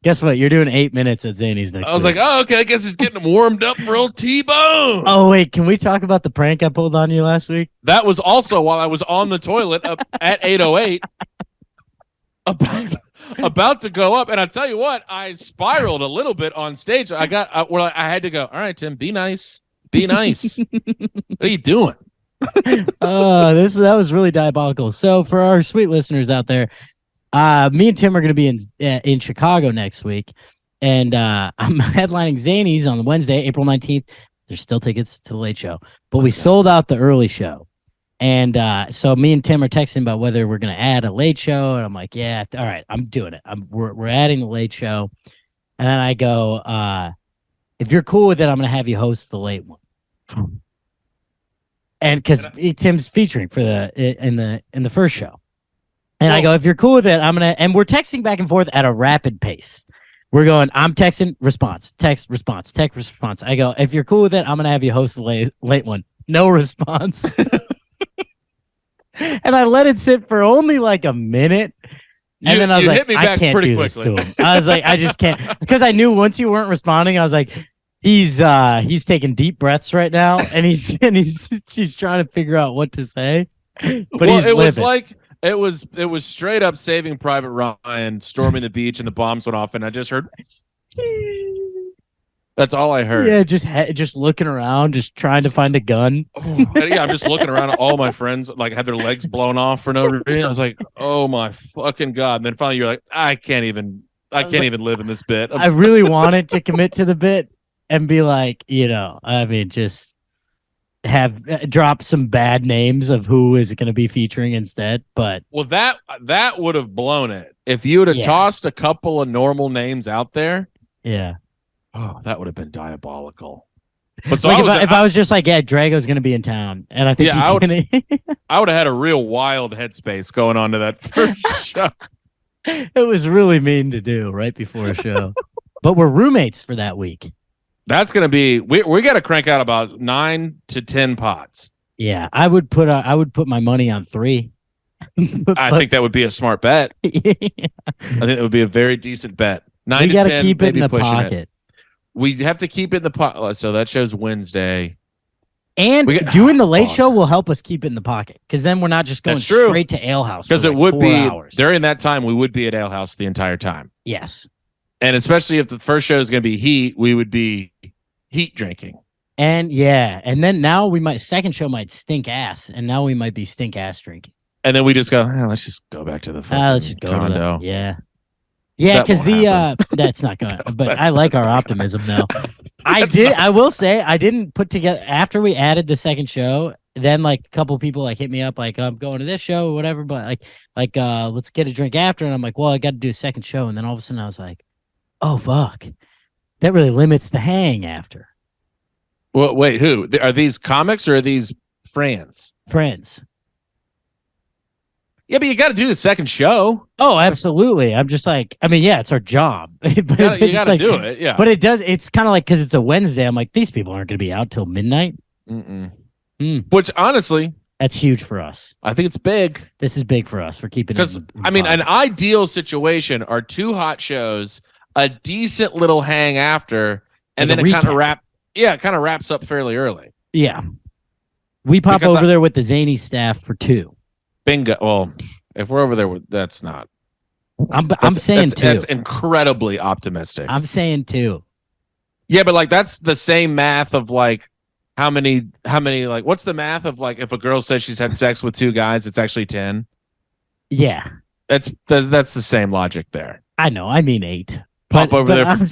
Guess what? You're doing 8 minutes at Zany's next week. I was like, oh, okay, I guess he's getting warmed up for old T-Bone. Oh, wait, can we talk about the prank I pulled on you last week? That was also while I was on the toilet at 8:08, about to go up. And I tell you what, I spiraled a little bit on stage. I had to go, all right, Tim, be nice. Be nice. What are you doing? That was really diabolical. So for our sweet listeners out there, me and Tim are going to be in Chicago next week, and I'm headlining Zany's on Wednesday, April 19th. There's still tickets to the late show, but we sold out the early show. And so me and Tim are texting about whether we're going to add a late show, and I'm like, yeah, all right, I'm doing it. We're adding the late show. And then I go, if you're cool with it, I'm going to have you host the late one. And because Tim's featuring for in the first show. And I go, if you're cool with it, and we're texting back and forth at a rapid pace. We're going, I'm texting, response, text, response, text, response. I go, if you're cool with it, I'm going to have you host the late one. No response. And I let it sit for only like a minute. And then I was like, I can't do this to him. I was like, I just can't. Because I knew once you weren't responding, I was like, he's taking deep breaths right now. And he's trying to figure out what to say. But he's living. It was straight up Saving Private Ryan, storming the beach, and the bombs went off, and I just heard. That's all I heard. Yeah, just looking around, just trying to find a gun. Yeah, I'm just looking around. All my friends like had their legs blown off for no reason. I was like, oh my fucking God! And then finally, you're like, I can't even live in this bit. I really wanted to commit to the bit and be like, just drop some bad names of who is going to be featuring instead. But that would have blown it if you would have tossed a couple of normal names out there. Yeah. Oh, that would have been diabolical. But so like if I was just like, yeah, Drago's going to be in town, and I think he's going to. I would have had a real wild headspace going on to that first show. It was really mean to do right before a show, but we're roommates for that week. That's going to be we got to crank out about 9 to 10 pots. Yeah, I would put my money on 3. I think that would be a smart bet. Yeah. I think it would be a very decent bet. 9 to 10. Keep it in the pocket. We have to keep it in the pot. So that show's Wednesday. And doing the late show will help us keep it in the pocket because then we're not just going straight to Ale House. Because it would 4 be hours. During that time, we would be at Ale House the entire time. Yes. And especially if the first show is going to be heat, we would be heat drinking. And and then now second show might stink ass, and now we might be stink ass drinking. And then we just go, let's just go back to the let's just go condo. Yeah, because that's not going to, but I like our optimism though. I will say I didn't put together after we added the second show, then like a couple people like hit me up like I'm going to this show or whatever, but like let's get a drink after, and I'm like, well, I got to do a second show, and then all of a sudden I was like, oh fuck, that really limits the hang after. Well, wait, who are these comics or are these friends? Friends. Yeah, but you got to do the second show. Oh, absolutely. I'm just like, I mean, yeah, it's our job. But you got to do it. Yeah. But it's kind of like, because it's a Wednesday, I'm like, these people aren't going to be out till midnight. Which honestly, that's huge for us. I think it's big. This is big for us for keeping it. Because I mean, an ideal situation are 2 hot shows, a decent little hang after, and then it kind of wraps up fairly early. Yeah. We pop over there with the zany staff for 2. Bingo. Well, if we're over there, that's not. I'm saying 2. That's incredibly optimistic. I'm saying 2. Yeah, but like that's the same math of like how many like what's the math of like if a girl says she's had sex with 2 guys, it's actually 10. Yeah. That's the same logic there. I know. I mean 8. Pop over there for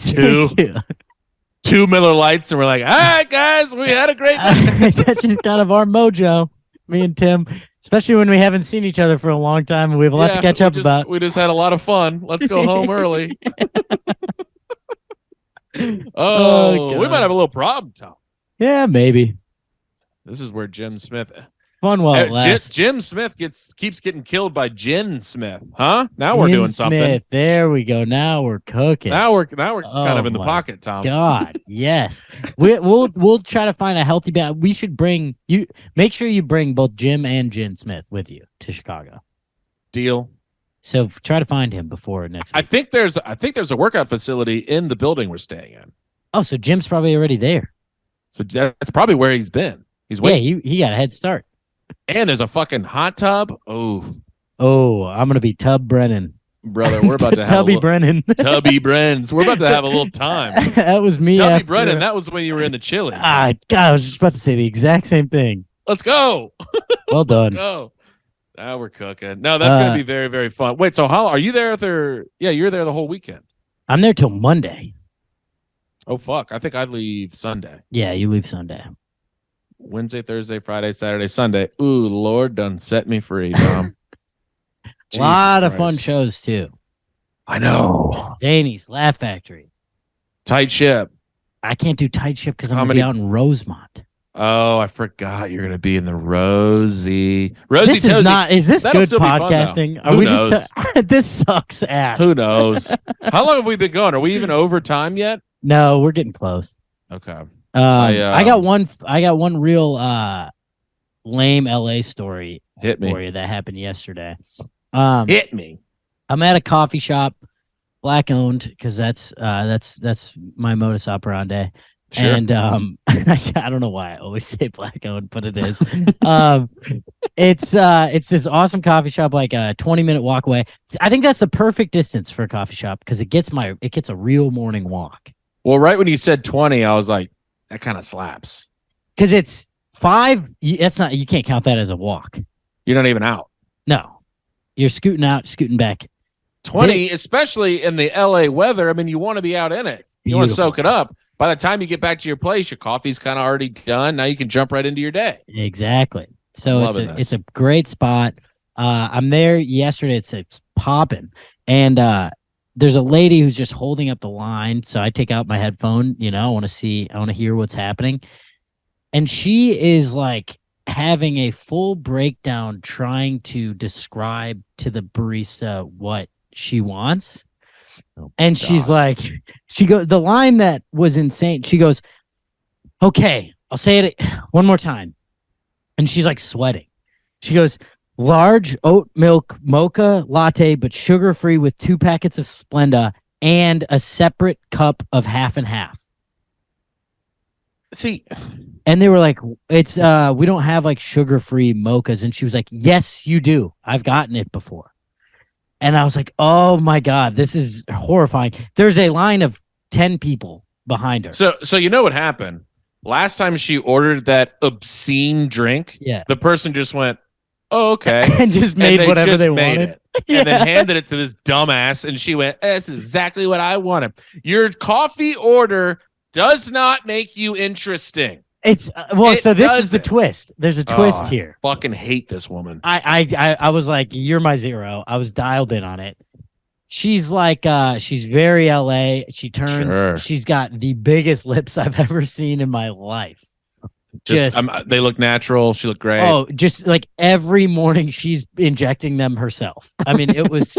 2 Miller Lights, and we're like, all right, guys, we had a great night. That's just kind of our mojo, me and Tim, especially when we haven't seen each other for a long time and we have a lot to catch up about. We just had a lot of fun. Let's go home early. Oh, we might have a little problem, Tom. Yeah, maybe. This is where Jim Smith. Fun while it lasts. Jim Smith keeps getting killed by Jen Smith, huh? Now we're doing something. Smith. There we go. Now we're cooking. Now we're kind of in the pocket, Tom. God, yes. We'll try to find a healthy balance. We should bring you. Make sure you bring both Jim and Jen Smith with you to Chicago. Deal. So try to find him before next week. I think there's a workout facility in the building we're staying in. Oh, so Jim's probably already there. So that's probably where he's been. He's waiting. Yeah, he got a head start. And there's a fucking hot tub. I'm gonna be Tub Brennan, brother. We're about to have Tubby Brennan, Tubby Brennans. We're about to have a little time. That was me, Tubby Brennan. That was when you were in the chili. God, I was just about to say the exact same thing. Let's go. Well done. Let's go. Now we're cooking. No, that's gonna be very, very fun. Wait, so how are you there? Yeah, you're there the whole weekend. I'm there till Monday. Oh fuck! I think I leave Sunday. Yeah, you leave Sunday. Wednesday, Thursday, Friday, Saturday, Sunday. Ooh, Lord, done set me free, Tom. A lot of fun shows too. I know. Zany's, Laugh Factory, Tight Ship. I can't do Tight Ship because I'm gonna be out in Rosemont. Oh, I forgot you're gonna be in the Rosie. This is not. Is this good podcasting? Are we knows? This sucks ass. Who knows? How long have we been going? Are we even over time yet? No, we're getting close. Okay. I got one real lame LA story Hit me. for you that happened yesterday. Hit me. I'm at a coffee shop, black owned, because that's my modus operandi. Sure. And I don't know why I always say black owned, but it is. It's this awesome coffee shop, like a 20-minute walk away. I think that's the perfect distance for a coffee shop because it gets a real morning walk. Well, right when you said 20, I was like, that kind of slaps. Because it's 5. That's not. You can't count that as a walk. You're not even out. No, you're scooting out, scooting back. 20, especially in the LA weather. I mean, you want to be out in it. You want to soak it up. By the time you get back to your place, your coffee's kind of already done. Now you can jump right into your day. Exactly. So it's a great spot. I'm there yesterday. It's popping, and there's a lady who's just holding up the line. So I take out my headphone. I want to hear what's happening, and she is like having a full breakdown trying to describe to the barista what she wants. Oh, and God. She's like, the line that was insane. She goes, okay, I'll say it one more time. And she's like sweating. She goes, large oat milk mocha latte, but sugar free with 2 packets of Splenda and a separate cup of half and half. See, And they were like, it's we don't have like sugar-free mochas. And she was like, yes, you do. I've gotten it before. And I was like, oh my God, this is horrifying. There's a line of 10 people behind her. So you know what happened? Last time she ordered that obscene drink, the person just went, oh, okay. And just made whatever they wanted. It. And then handed it to this dumbass, and she went, this is exactly what I wanted. Your coffee order does not make you interesting. It's so this is the twist. There's a twist here. I fucking hate this woman. I was like, you're my zero. I was dialed in on it. She's like, she's very LA. She turns. Sure. She's got the biggest lips I've ever seen in my life. They look natural. She looked great. Oh, just like every morning she's injecting them herself. I mean, it was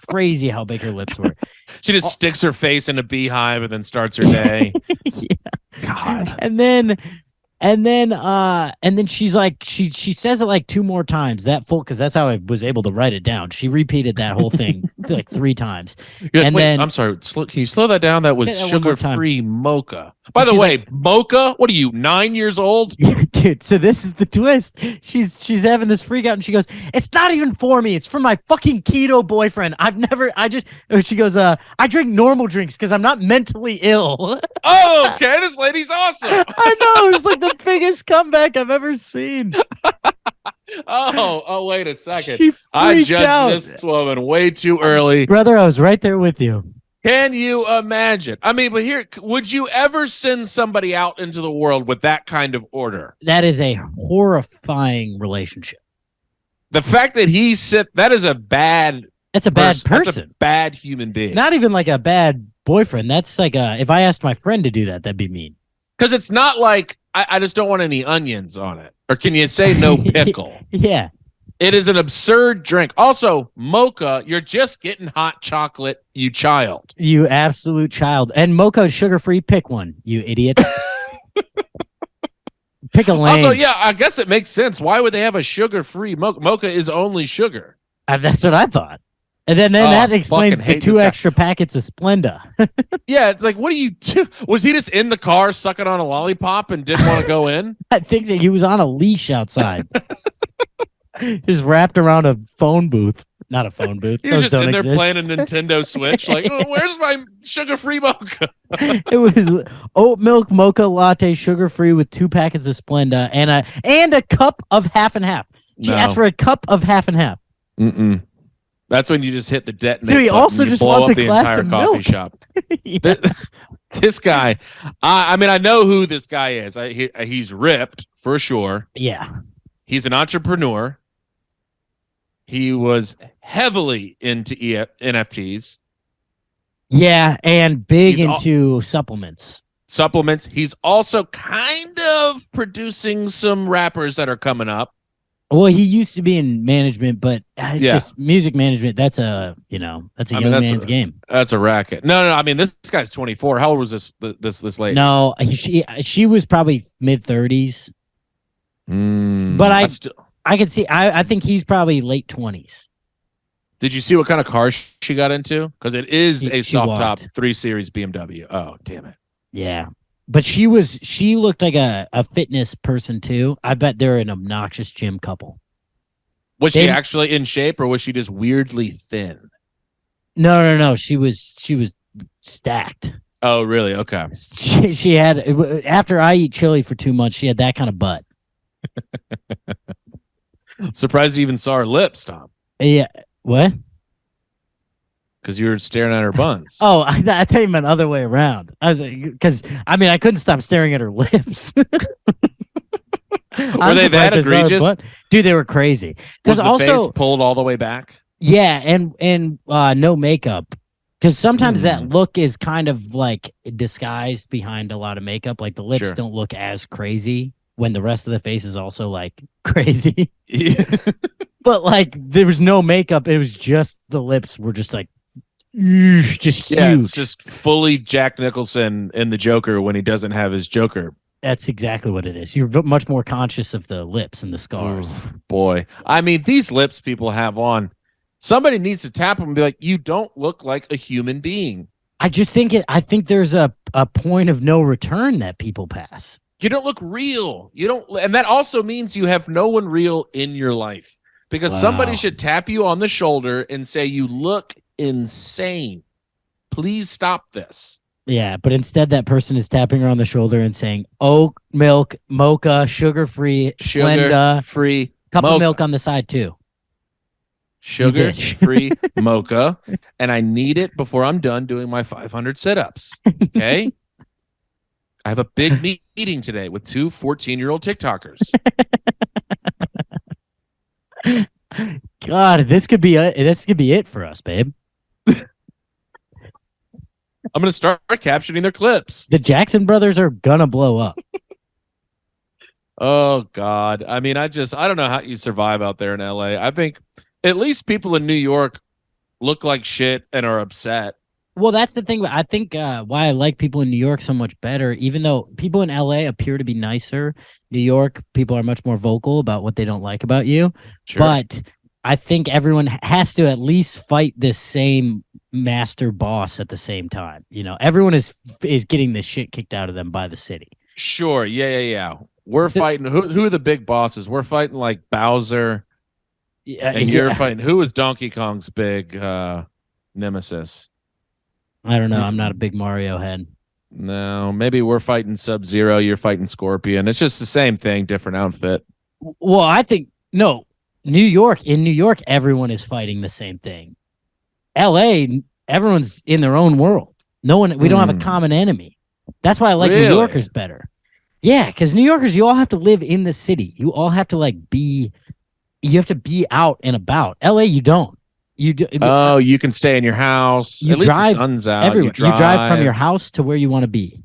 crazy how big her lips were. She just sticks her face in a beehive and then starts her day. Yeah. God. And then she's like, she says it like 2 more times, that full, because that's how I was able to write it down. She repeated that whole thing like 3 times. And wait, I'm sorry. Can you slow that down? That was sugar-free mocha. By the way, mocha? What are you, 9 years old? Yeah, dude. So this is the twist. She's having this freak out, and she goes, "It's not even for me. It's for my fucking keto boyfriend. She goes, I drink normal drinks because I'm not mentally ill." Oh, okay. This lady's awesome. I know. It was like the biggest comeback I've ever seen. Oh, wait a second. I judged this woman way too early. Brother, I was right there with you. Can you imagine? I mean, but here, would you ever send somebody out into the world with that kind of order? That is a horrifying relationship. The fact that that is a bad... That's a bad person. That's a bad human being. Not even like a bad boyfriend. That's like if I asked my friend to do that, that'd be mean. Because it's not like, I just don't want any onions on it. Or can you say no pickle? Yeah. It is an absurd drink. Also, mocha, you're just getting hot chocolate, you child. You absolute child. And mocha is sugar-free. Pick one, you idiot. Pick a lane. Also, yeah, I guess it makes sense. Why would they have a sugar-free mocha? Mocha is only sugar. That's what I thought. And then that explains the 2 extra packets of Splenda. Yeah, it's like, what do you do? Was he just in the car sucking on a lollipop and didn't want to go in? I think that he was on a leash outside. Just wrapped around a phone booth. Not a phone booth. He was just in there playing a Nintendo Switch. Like, oh, where's my sugar-free mocha? It was oat milk mocha latte, sugar-free with 2 packets of Splenda and a cup of half and half. She asked for a cup of half and half. Mm-mm. That's when you just hit the detonate. So he also just wants a glass of milk. Coffee shop. This guy, I mean, I know who this guy is. He's ripped for sure. Yeah. He's an entrepreneur. He was heavily into NFTs. Yeah, and big into supplements. Supplements. He's also kind of producing some rappers that are coming up. Well, he used to be in management, but it's just music management. That's a young man's game. That's a racket. No. I mean, this guy's 24. How old was this lady? No, she was probably mid-30s. But I could see. I think he's probably late 20s. Did you see what kind of car she got into? Because it is a soft top 3 Series BMW. Oh, damn it. Yeah. But she looked like a fitness person too. I bet they're an obnoxious gym couple. Was she actually in shape, or was she just weirdly thin? No. She was stacked. Oh, really? Okay. She had, after I eat chili for 2 months, she had that kind of butt. Surprised you even saw her lips, Tom. Yeah. What? Because you were staring at her buns. Oh, I thought you meant other way around. I was because I couldn't stop staring at her lips. Were they that egregious? Dude, they were crazy. Was the face pulled all the way back? Yeah, and no makeup. Because sometimes that look is kind of like disguised behind a lot of makeup. Like the lips don't look as crazy when the rest of the face is also like crazy. But like there was no makeup. It was just the lips were just like just huge. Yeah, it's just fully Jack Nicholson in the Joker when he doesn't have his Joker. That's exactly what it is. You're much more conscious of the lips and the scars. Oh, boy. I mean, these lips people have on, somebody needs to tap them and be like, you don't look like a human being. I just think I think there's a point of no return that people pass. You don't look real. You don't, and that also means you have no one real in your life because somebody should tap you on the shoulder and say you look insane. Please stop this. Yeah, but instead that person is tapping her on the shoulder and saying, "Oat milk, mocha, sugar-free, Splenda, sugar-free, cup mocha. of milk on the side too." Sugar-free mocha, and I need it before I'm done doing my 500 sit-ups. Okay? I have a big meeting today with two 14-year-old TikTokers. God, this could be it for us, babe. I'm going to start captioning their clips. The Jackson brothers are gonna blow up. Oh God. I mean, I don't know how you survive out there in LA. I think at least people in New York look like shit and are upset. Well, that's the thing. I think why I like people in New York so much better, even though people in LA appear to be nicer, New York people are much more vocal about what they don't like about you. Sure. But I think everyone has to at least fight this same master boss at the same time. You know, everyone is getting this shit kicked out of them by the city. Sure. Yeah. We're fighting. Who are the big bosses? We're fighting like Bowser. And you're fighting. Who is Donkey Kong's big nemesis? I don't know. I'm not a big Mario head. No, maybe we're fighting Sub-Zero. You're fighting Scorpion. It's just the same thing, different outfit. Well, I think no. In New York, everyone is fighting the same thing. LA, everyone's in their own world. No one. We don't have a common enemy. That's why I like New Yorkers better. Yeah, because New Yorkers, you all have to live in the city. You all have to be. You have to be out and about. LA, you don't. You do. Oh, you can stay in your house. You At least drive the sun's out. everywhere. You drive from your house to where you want to be.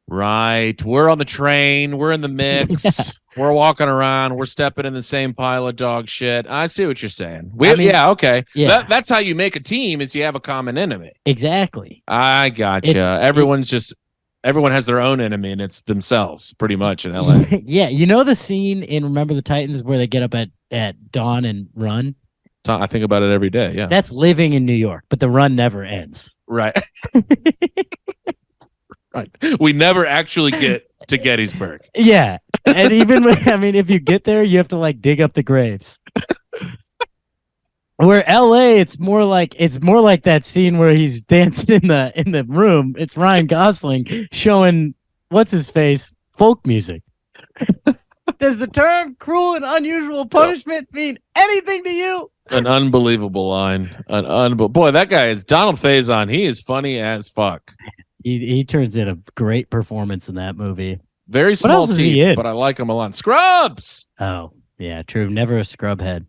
Right. We're on the train. We're in the mix. Yeah. We're walking around. We're stepping in the same pile of dog shit. I see what you're saying. Okay. Yeah. That's how you make a team is you have a common enemy. Exactly. I gotcha. Everyone has their own enemy, and it's themselves, pretty much, in LA. Yeah. You know the scene in Remember the Titans where they get up at dawn and run? I think about it every day, yeah. That's living in New York, but the run never ends. Right. Right. We never actually get to Gettysburg. Yeah. And even if you get there, you have to dig up the graves. Where LA, it's more like that scene where he's dancing in the room. It's Ryan Gosling showing what's his face folk music. Does the term cruel and unusual punishment mean anything to you? An unbelievable line. Boy, that guy is Donald Faison. He is funny as fuck. He turns in a great performance in that movie. Very small teeth, but I like him a lot. Scrubs! Oh, yeah, true. Never a scrub head.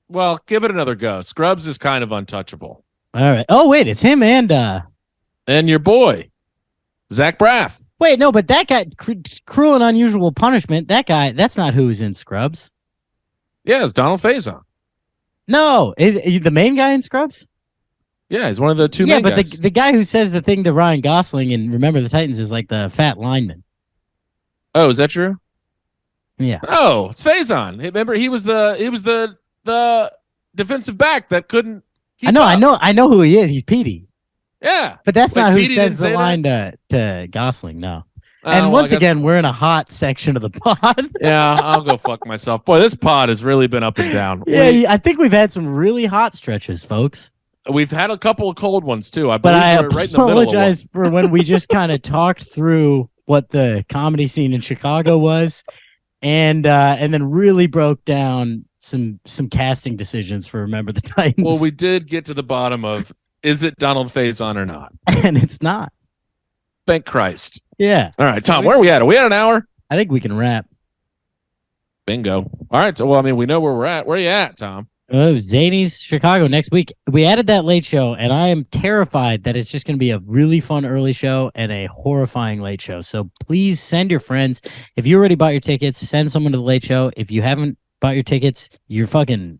Well, give it another go. Scrubs is kind of untouchable. All right. Oh, wait, it's him and your boy, Zach Braff. Wait, no, but that guy, Cruel and Unusual Punishment, that guy, that's not who's in Scrubs. Yeah, it's Donald Faison. No, is he the main guy in Scrubs? Yeah, he's one of the two main guys. The guy who says the thing to Ryan Gosling in Remember the Titans is like the fat lineman. Oh, is that true? Yeah. Oh, it's Faison. Remember, he was the defensive back that couldn't keep up. I know who he is. He's Petey. Yeah. But that's not who Petey says the line to Gosling, no. And once again, we're in a hot section of the pod. Yeah, I'll go fuck myself. Boy, this pod has really been up and down. Yeah, I think we've had some really hot stretches, folks. We've had a couple of cold ones, too. I apologize for when we just kind of talked through what the comedy scene in Chicago was and then really broke down some casting decisions for Remember the Titans. Well, we did get to the bottom of, is it Donald Faison or not? And it's not. Thank Christ. Yeah. All right, Tom, where are we at? Are we at an hour? I think we can wrap. Bingo. All right. So, well, I mean, we know where we're at. Where are you at, Tom? Oh, Zany's Chicago next week. We added that late show, and I am terrified that it's just going to be a really fun early show and a horrifying late show. So please send your friends. If you already bought your tickets, send someone to the late show. If you haven't bought your tickets, you're fucking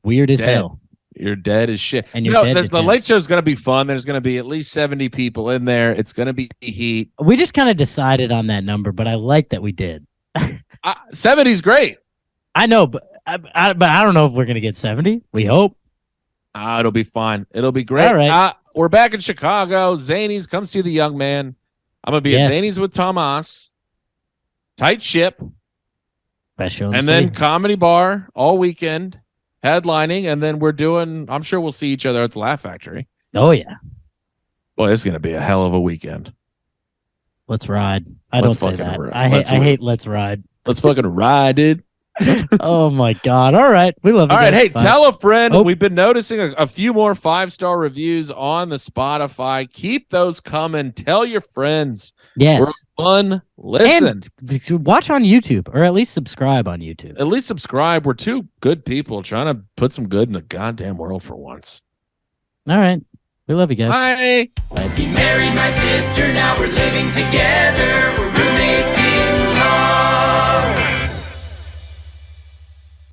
weird as hell. You're dead as shit. And you're dead the late show is going to be fun. There's going to be at least 70 people in there. It's going to be heat. We just kind of decided on that number, but I like that we did. 70's great. I know, but I don't know if we're going to get 70. We hope. It'll be fine. It'll be great. All right. we're back in Chicago. Zanies, come see the young man. I'm gonna be at Zanies with Tomas. Tight ship. Best show in and the then city. Comedy Bar all weekend, headlining, and then we're doing. I'm sure we'll see each other at the Laugh Factory. Oh yeah. Boy, it's gonna be a hell of a weekend. Let's ride. I Let's don't say fucking that. ride. I hate let's ride. Let's fucking ride, dude. Oh my God. All right. We love you. All right. guys. Hey, Bye. tell a friend. Oh. We've been noticing a few more 5-star reviews on the Spotify. Keep those coming. Tell your friends. Yes. We're fun. Listen. And watch on YouTube, or at least subscribe on YouTube. At least subscribe. We're two good people trying to put some good in the goddamn world for once. All right. We love you guys. Bye. He married my sister, now we're living together. We're